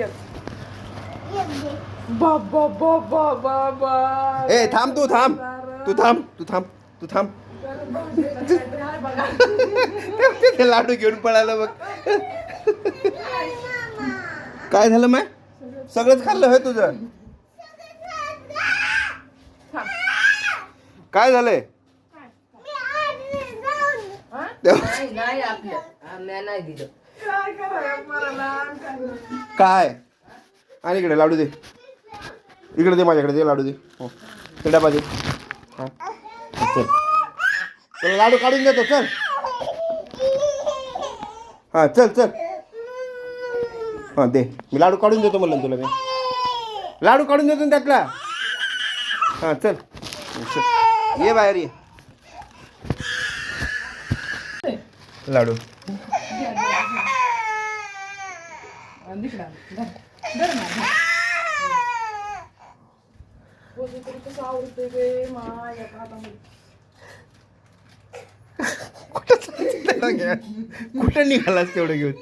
एक बाबा बाबा बाबा. ए थांब तू थांब तू थांब तू थांब तू थांब. ते लाडू घेऊन पळाला बघ. काय झालं माय सगळंच खाल्लं होय तुझं. काय झालंय नाही आपलं आम्ही नाही दिलं. काय आणि इकडे लाडू दे इकडे दे माझ्याकडे दे लाडू दे. हो ते डबा दे. हा चल चल लाडू काढून देतो चल. हा चल चल हा दे मी लाडू काढून देतो म्हणलं तुला मी लाडू काढून देतो ना त्यातला. हा चल चल ये बाहेर ये लाडू. कुठं निघालास तेवढं घेऊन.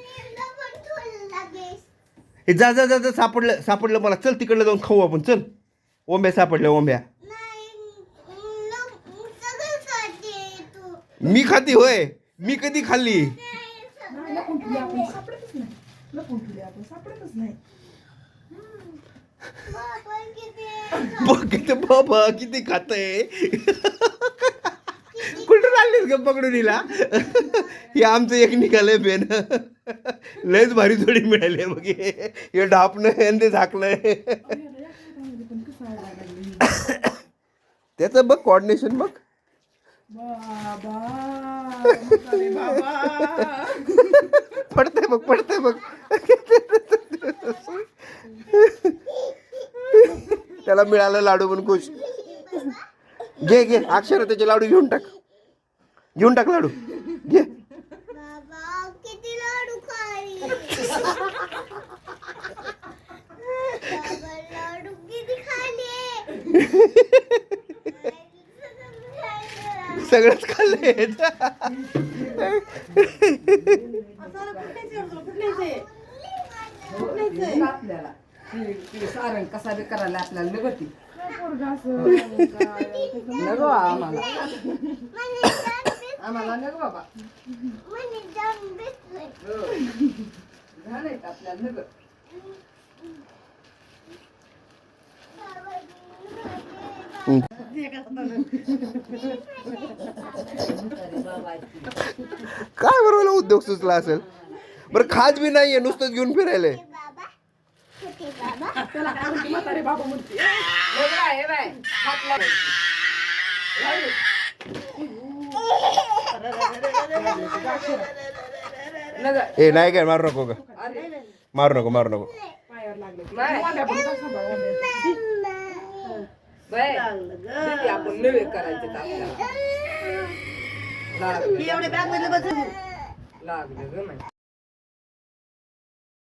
हे जा जा जा सापडलं सापडलं मला. चल तिकडलं जाऊन खाऊ आपण. चल ओंब्या सापडल्या ओंब्या. मी खाती होय मी कधी खाल्ली. बाबा किती खातय. कुठून आणलीस ग पकडून हिला. हे आमचं एक निघालंय पेन. लयच भारी जोडी मिळाली बघ. हे ढापणं ते झाकलंय. त्याचं बघ कॉर्डिनेशन बघ. पडते बघ पडते बघ. त्याला मिळालं लाडू पण खुश. घे घे अक्षर त्याचे लाडू घेऊन टाक लाडू घे. सगळंच खाल्लंय. आपल्याला सारण कसा बी करायला आपल्याला निघती नको आम्हाला आम्हाला नको बाबा. झालंय का आपल्याला निघ. काय बरोबर उद्योग सुचला असेल. बरं खाज बी नाहीये नुसतंच घेऊन फिरायलंय. ए नाही काय मारू नको ग मारू नको मारू नको. आपण नवे करायचे लागले ग.